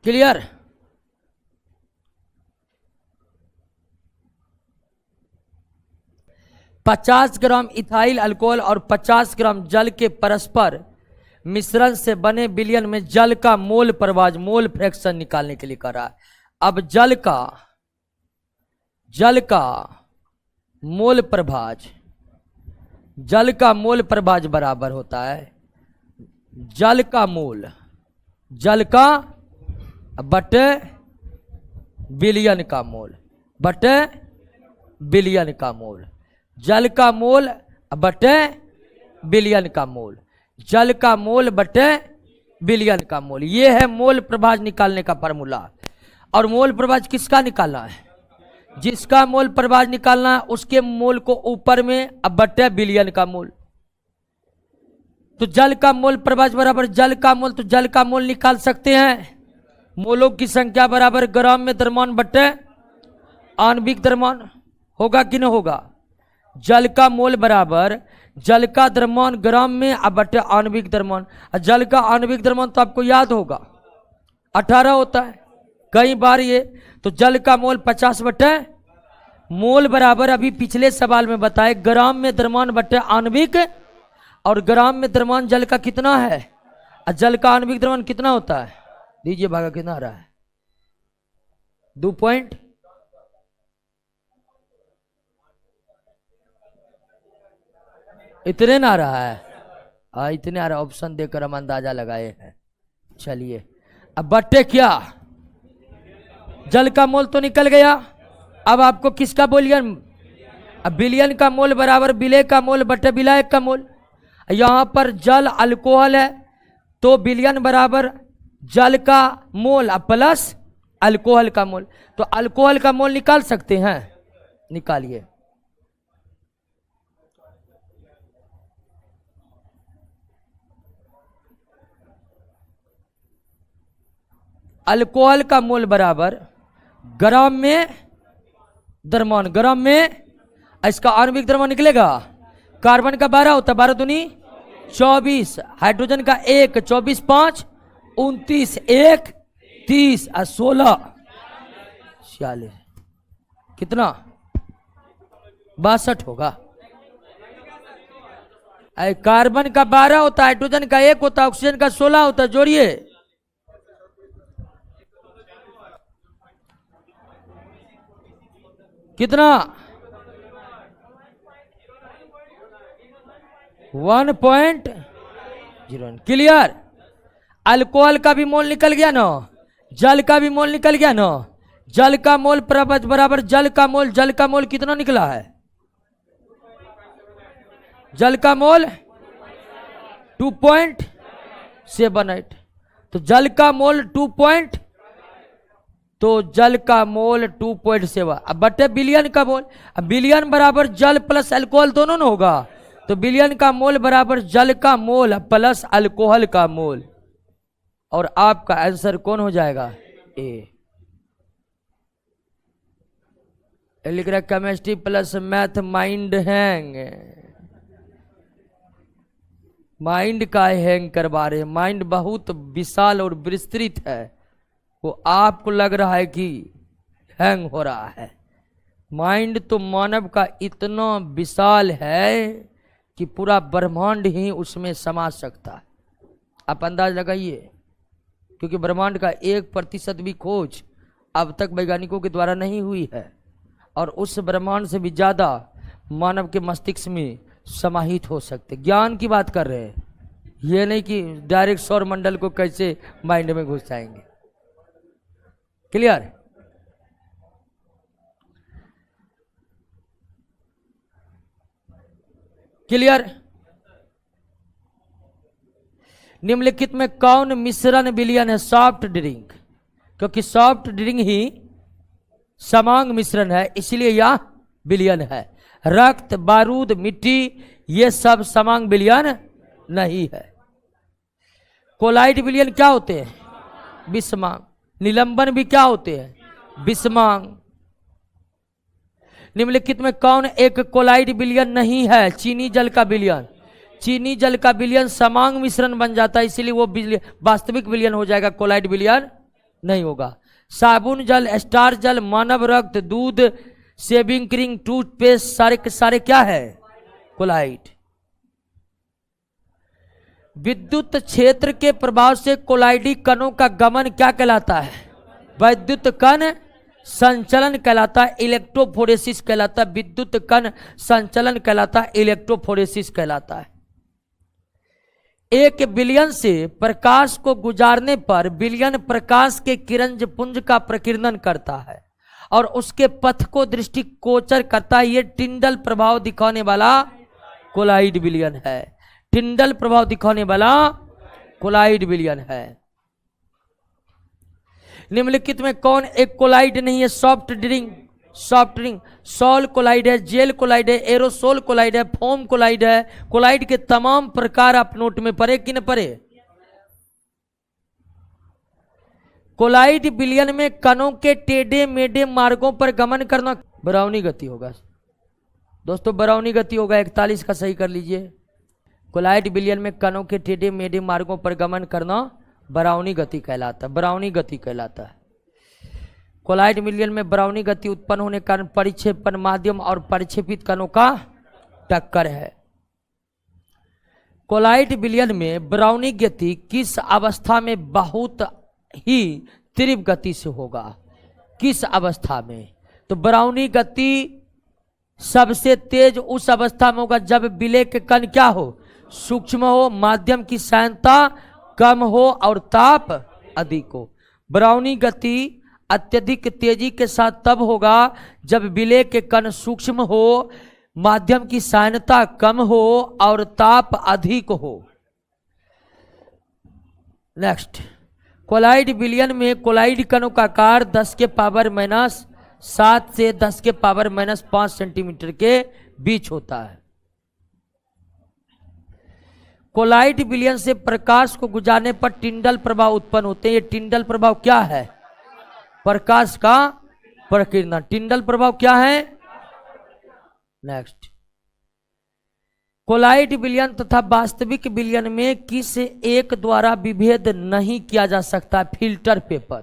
Clear? 50 gram ethyl alcohol और 50 ग्राम जल के परस्पर मिश्रण से बने विलयन में जल का मोल प्रभाज, मोल फ्रैक्शन निकालने के लिए कह रहा है। अब जल का मोल प्रभाज, जल का मोल प्रभाज बराबर होता है जल का बटे विलयन का मोल बटे विलयन का मोल, जल का मोल बटे विलयन का मोल, जल का मोल बटे विलयन का मोल। ये है मोल प्रभाज निकालने का फार्मूला। और मोल प्रभाज किसका निकालना है? जिसका मोल प्रभाज निकालना है उसके मोल को ऊपर में अब बटे विलयन का मोल। तो जल का मोल प्रभाज बराबर जल का मोल, तो जल का मोल निकाल सकते हैं। मोलों की संख्या बराबर ग्राम में द्रव्यमान बटे आणविक द्रव्यमान, होगा कि नहीं होगा? जल का मोल बराबर जल का द्रव्यमान ग्राम में अब बटे आणविक द्रव्यमान। जल का आणविक द्रव्यमान तो आपको याद होगा 18 होता है कई बार ये। तो जल का मोल 50 बटे मोल बराबर अभी पिछले सवाल में बताए ग्राम में द्रव्यमान बटे आणविक, और ग्राम में द्रव्यमान जल का कितना है और जल का आणविक द्रव्यमान कितना होता है? दीजिए भागा कितना आ रहा है? 2 पॉइंट इतने ना आ रहा है, इतने आ रहा। ऑप्शन देकर हम अंदाजा लगाए हैं। चलिए अब बट्टे क्या, जल का मोल तो निकल गया। अब आपको किसका विलयन? अब विलयन का मोल बराबर विलय का मोल बटे विलायक का मोल। यहां पर जल अल्कोहल है तो विलयन बराबर जल का मोल प्लस अल्कोहल का मोल। तो अल्कोहल का मोल निकाल सकते हैं, निकालिए। अल्कोहल का मोल बराबर ग्राम में द्रव्यमान, ग्राम में इसका आणविक द्रव्यमान निकलेगा। कार्बन का 12 होता है, 12 दूनी 24, हाइड्रोजन का 1, 24 5 29, 1 30 और 16 46, कितना 62 होगा। कार्बन का 12 होता है, हाइड्रोजन का 1 होता है, ऑक्सीजन का 16 होता है। जोड़िए कितना 1.01। क्लियर। अल्कोहल का भी मोल निकल गया ना, जल का भी मोल निकल गया ना। जल का मोल बराबर जल का मोल, जल का मोल कितना निकला है? जल का मोल 2.78। तो जल का मोल 2.7। अब बटे विलयन का मोल, अब विलयन बराबर जल प्लस अल्कोहल दोनों ना होगा। तो विलयन का मोल बराबर जल का मोल प्लस अल्कोहल का मोल। और आपका आंसर कौन हो जाएगा? ए। लिख रहा chemistry plus math mind hang, mind का हैंग करवा रहे। माइंड बहुत विशाल और विस्तृत है, वो आपको लग रहा है कि हैंग हो रहा है। माइंड तो मानव का इतना विशाल है कि पूरा ब्रह्मांड ही उसमें समा सकता है। आप अंदाज लगाइए, क्योंकि ब्रह्मांड का 1% भी खोज अब तक वैज्ञानिकों के द्वारा नहीं हुई है, और उस ब्रह्मांड से भी ज्यादा मानव के मस्तिष्क में समाहित हो सकते। ज्ञान की बात कर रहे हैं, ये नहीं कि डायरेक्ट सौर मंडल को कैसे माइंड में घुस जाएंगे। क्लियर। क्लियर। निम्नलिखित में कौन मिश्रण विलयन है? सॉफ्ट ड्रिंक, क्योंकि सॉफ्ट ड्रिंक ही समांग मिश्रण है, इसलिए यह विलयन है। रक्त, बारूद, मिट्टी ये सब समांग विलयन नहीं है। कोलाइड विलयन क्या होते हैं? विषमांग। निलंबन भी क्या होते हैं? विषमांग। निम्नलिखित में कौन एक कोलाइड विलयन नहीं है? चीनी जल का विलयन। चीनी जल का विलयन समांग मिश्रण बन जाता है, इसलिए वो वास्तविक विलयन हो जाएगा, कोलाइड विलयन नहीं होगा। साबुन जल, स्टार जल, मानव रक्त, दूध, शेविंग क्रीम, टूथपेस्ट, सारे के सारे क्या है? कोलाइड। विद्युत क्षेत्र के प्रभाव से कोलाइडी कणों का गमन क्या कहलाता है? विद्युत कण संचलन कहलाता है, इलेक्ट्रोफोरेसिस कहलाता है। विद्युत कण संचलन कहलाता है, इलेक्ट्रोफोरेसिस कहलाता है। 1 बिलियन से प्रकाश को गुजारने पर बिलियन प्रकाश के किरण पुंज का प्रकीर्णन करता है और उसके पथ को दृष्टिगोचर करता है। यह टिंडल प्रभाव दिखाने वाला कोलाइड विलयन है। टिंडल प्रभाव दिखाने वाला कोलाइड विलयन है। निम्नलिखित में कौन एक कोलाइड नहीं है? सॉफ्ट ड्रिंक, सॉल कोलाइड है, जेल कोलाइड है, एरोसोल कोलाइड है, फोम कोलाइड है। कोलाइड के तमाम प्रकार आप नोट में पढ़े कि न पढ़े? कोलाइड विलयन में कणों के टेढ़े मेढ़े मार्गों पर गमन करना बराउनी गति होगा। दोस्तों बराउनी गति होगा, 41 का सही कर लीजिए। कोलाइड विलयन में कणों के टेढ़े मेढ़े मार्गों पर गमन करना बराउनी गति कहलाता है। बराउनी गति कहलाता है। कोलाइड विलयन में बराउनी गति उत्पन्न होने के कारण परिक्षेपण माध्यम और परिक्षेपित कणों का टक्कर है। कोलाइड विलयन में बराउनी गति किस अवस्था में बहुत ही तीव्र गति से होगा? किस अवस्था में? तो बराउनी गति सबसे तेज उस अवस्था में होगा जब विलय के कण क्या हो? सूक्ष्म हो, माध्यम की सांद्रता कम हो और ताप अधिक हो। बराउनी गति अत्यधिक तेजी के साथ तब होगा जब विलय के कण सूक्ष्म हो, माध्यम की सांद्रता कम हो और ताप अधिक हो। नेक्स्ट, कोलाइड विलयन में कोलाइड कणों का आकार 10 के पावर -7 से 10 के पावर -5 सेंटीमीटर के बीच होता है। कोलाइड विलयन से प्रकाश को गुजारने पर टिंडल प्रभाव उत्पन्न होते हैं। ये टिंडल प्रभाव क्या है? प्रकाश का प्रकीर्णन। टिंडल प्रभाव क्या है? नेक्स्ट, कोलाइड विलयन तथा वास्तविक विलयन में किस एक द्वारा विभेद नहीं किया जा सकता? फिल्टर पेपर,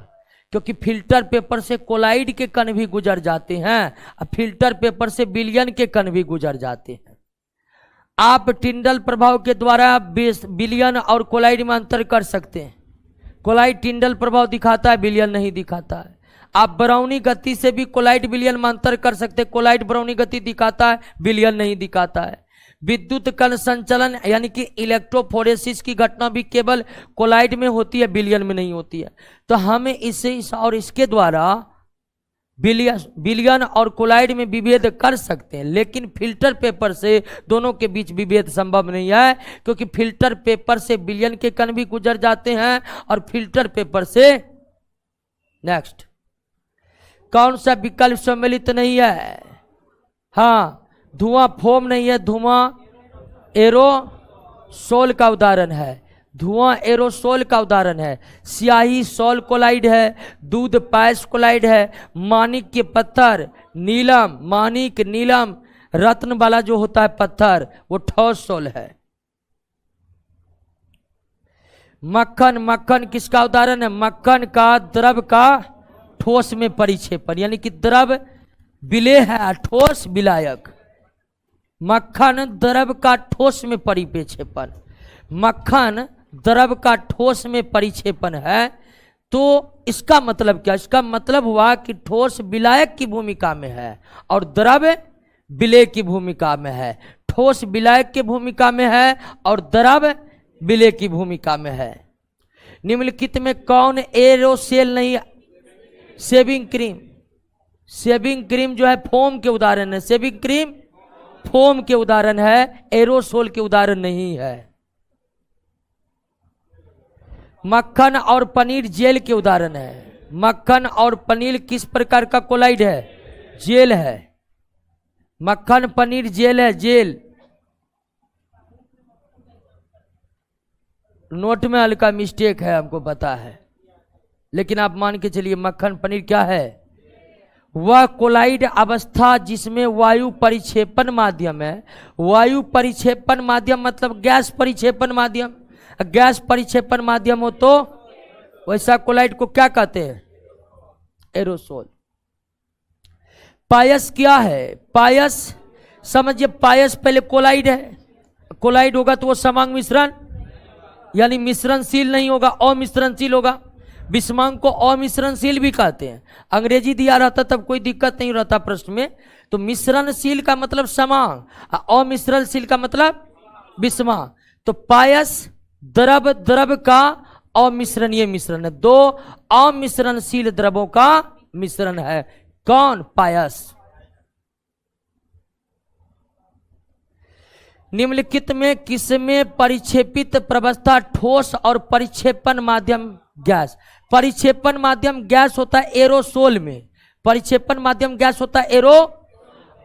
क्योंकि फिल्टर पेपर से कोलाइड के कण भी गुजर जाते हैं और फिल्टर पेपर से विलयन के कण भी गुजर जाते हैं। आप टिंडल प्रभाव के द्वारा विलयन और कोलाइड में अंतर कर सकते हैं। कोलाइड टिंडल प्रभाव दिखाता है, विलयन नहीं दिखाता है। आप बराउनी गति से भी कोलाइड विलयन में अंतर कर सकते हैं। कोलाइड बराउनी गति दिखाता है, विलयन नहीं दिखाता है। विद्युत कण संचलन यानी कि इलेक्ट्रोफोरेसिस की घटना भी केवल कोलाइड में होती है, विलयन में नहीं होती है। तो हमें इसे और इसके द्वारा विलयन और कोलाइड में विभेद कर सकते हैं, लेकिन फिल्टर पेपर से दोनों के बीच विभेद संभव नहीं है, क्योंकि फिल्टर पेपर से विलयन के कण भी गुजर जाते हैं और फिल्टर पेपर से नेक्स्ट कौन सा विकल्प सम्मिलित नहीं है? हाँ, धुआं फोम नहीं है, धुआं एरोसोल का उदाहरण है। धुआं एरोसोल का उदाहरण है। स्याही सॉल कोलाइड है, दूध पायस कोलाइड है, मानिक के पत्थर नीलम, मानिक नीलम रत्न वाला जो होता है पत्थर वो ठोस सोल है। मक्खन, मक्खन किसका उदाहरण है? मक्खन का द्रव का ठोस में परिक्षेपण, यानी कि द्रव विलेय है, ठोस विलायक। मक्खन द्रव का ठोस में परिक्षेपण, मक्खन द्रव का ठोस में परिक्षेपण है। तो इसका मतलब क्या? इसका मतलब हुआ कि ठोस विलायक की भूमिका में है और द्रव विलेय की भूमिका में है। ठोस विलायक की भूमिका में है और द्रव विलेय की भूमिका में है। निम्नलिखित में कौन एरोसेल नहीं? Shaving cream. शेविंग क्रीम जो है फोम के उदाहरण है। शेविंग क्रीम फोम के उदाहरण है, एरोसोल के उदाहरण नहीं है। मक्खन और पनीर जेल के उदाहरण है। मक्खन और पनीर किस प्रकार का कोलाइड है? जेल है। मक्खन पनीर जेल है, जेल। नोट में हल्का मिस्टेक है, हमको पता है, लेकिन आप मान के चलिए मक्खन पनीर क्या है? वह कोलाइड अवस्था जिसमें वायु परिक्षेपण माध्यम है। वायु परिक्षेपण माध्यम मतलब गैस परिक्षेपण माध्यम। गैस परिक्षेपण माध्यम हो तो वैसा कोलाइड को क्या कहते हैं? एरोसोल। पायस क्या है? पायस समझिए, पायस पहले कोलाइड है, कोलाइड होगा तो वो समांग मिश्रण यानी मिश्रणशील नहीं होगा, अमिश्रणशील होगा। विषमांग को अमिश्रणशील भी कहते हैं। अंग्रेजी दिया रहता तब कोई दिक्कत नहीं रहता प्रश्न में। तो मिश्रणशील का मतलब समांग, अमिश्रणशील का मतलब विषमांग। तो पायस द्रव, द्रव का अमिश्रणीय मिश्रण है, दो अमिश्रणशील द्रवों का मिश्रण है। कौन? पायस। निम्नलिखित में किसमें परिक्षेपित प्रवस्था ठोस और परिक्षेपण माध्यम गैस? परिक्षेपण माध्यम गैस होता है एरोसोल में, परिक्षेपण माध्यम गैस होता है एरो,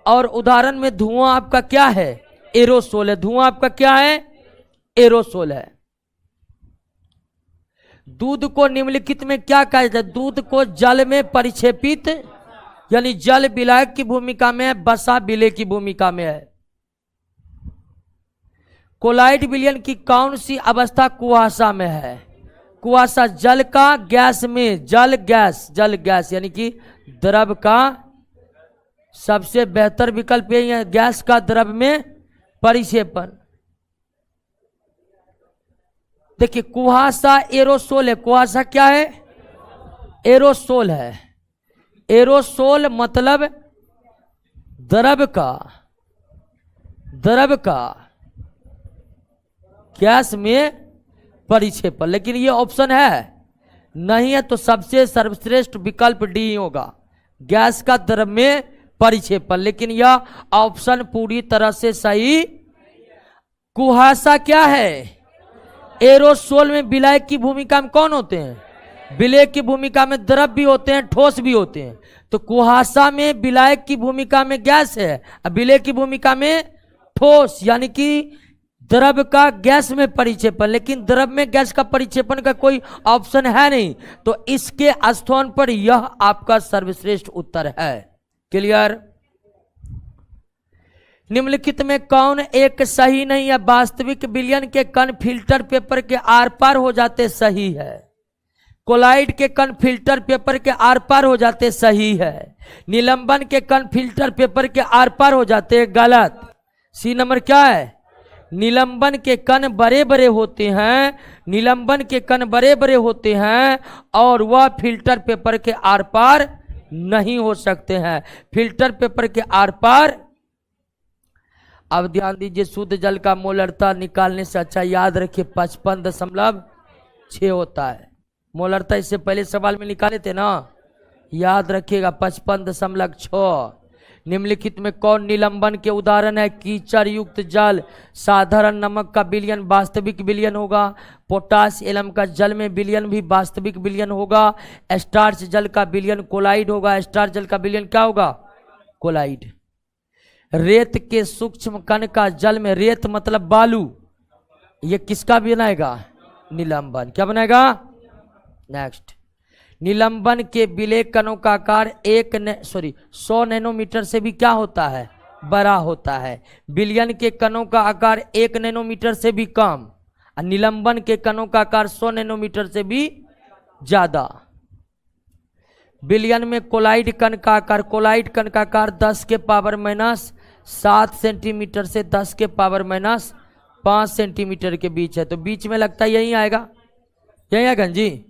और उदाहरण में धुआं आपका क्या है? एरोसोल है। धुआं आपका क्या है? एरोसोल है। दूध को निम्नलिखित में क्या कहा जाता है? दूध को जल में परिक्षेपित यानी जल विलायक की भूमिका में है, बसा विलेय की भूमिका में है। कोलाइड विलयन की कौन सी अवस्था कुहासा में है? कुहासा जल का गैस में, जल गैस, जल गैस यानी कि द्रव का सबसे बेहतर विकल्प यही है, गैस का द्रव में परिक्षेपण। देखिए कुहासा एरोसोल है, कुहासा क्या है? एरोसोल है। एरोसोल मतलब द्रव का, द्रव का गैस में परिक्षेपण। लेकिन ये ऑप्शन है नहीं है, तो सबसे सर्वश्रेष्ठ विकल्प डी होगा, गैस का द्रव में परिक्षेपण। लेकिन यह ऑप्शन पूरी तरह से सही। कुहासा क्या है? एरोसोल में विलायक की भूमिका में कौन होते हैं? विलेय की भूमिका में द्रव भी होते हैं, ठोस भी होते हैं। तो कुहासा में विलायक की भूमिका में गैस है, विलेय की भूमिका में ठोस यानी कि द्रव का गैस में परिक्षेपण। लेकिन द्रव में गैस का परिक्षेपण का कोई ऑप्शन है नहीं, तो इसके स्थान पर यह आपका सर्वश्रेष्ठ उत्तर है। क्लियर? निम्नलिखित में कौन एक सही नहीं है? वास्तविक विलयन के कण फिल्टर पेपर के आर पार हो जाते सही है, कोलाइड के कण फिल्टर पेपर के आर पार हो जाते सही है, निलंबन के कण फिल्टर पेपर के आर पार हो जाते गलत। सी नंबर क्या है? निलंबन के कण बड़े बड़े होते हैं, निलंबन के कण बड़े बड़े होते हैं और वह फिल्टर पेपर के आर पार नहीं हो सकते हैं, फिल्टर पेपर के आर पार। अब ध्यान दीजिए, शुद्ध जल का मोलरता निकालने से अच्छा याद रखिए 55.6 होता है। मोलरता इससे पहले सवाल में निकाले थे ना, याद रखिएगा 55.6। निम्नलिखित में कौन निलंबन के उदाहरण है? कीचड़ युक्त जल, साधारण नमक का विलयन वास्तविक विलयन होगा, पोटास एलम का जल में विलयन भी वास्तविक विलयन होगा, स्टार्च जल का विलयन कोलाइड होगा, स्टार्च जल का विलयन क्या होगा? कोलाइड। रेत के सूक्ष्म कण का जल में, रेत मतलब बालू, ये किसका बनाएगा? निलंबन। क्या बनाएगा? नेक्स्ट, निलंबन के विलेय कणों का आकार 100 नैनोमीटर से भी क्या होता है? बड़ा होता है। विलयन के कणों का आकार 1 नैनोमीटर से भी कम, और निलंबन के कणों का आकार 100 नैनोमीटर से भी ज्यादा। विलयन में कोलाइड कण का आकार, कोलाइड कण का आकार 10 के पावर माइनस 7 सेंटीमीटर से 10 के पावर माइनस 5 सेंटीमीटर के बीच है। तो बीच में लगता है यही आएगा, यही आएगा जी।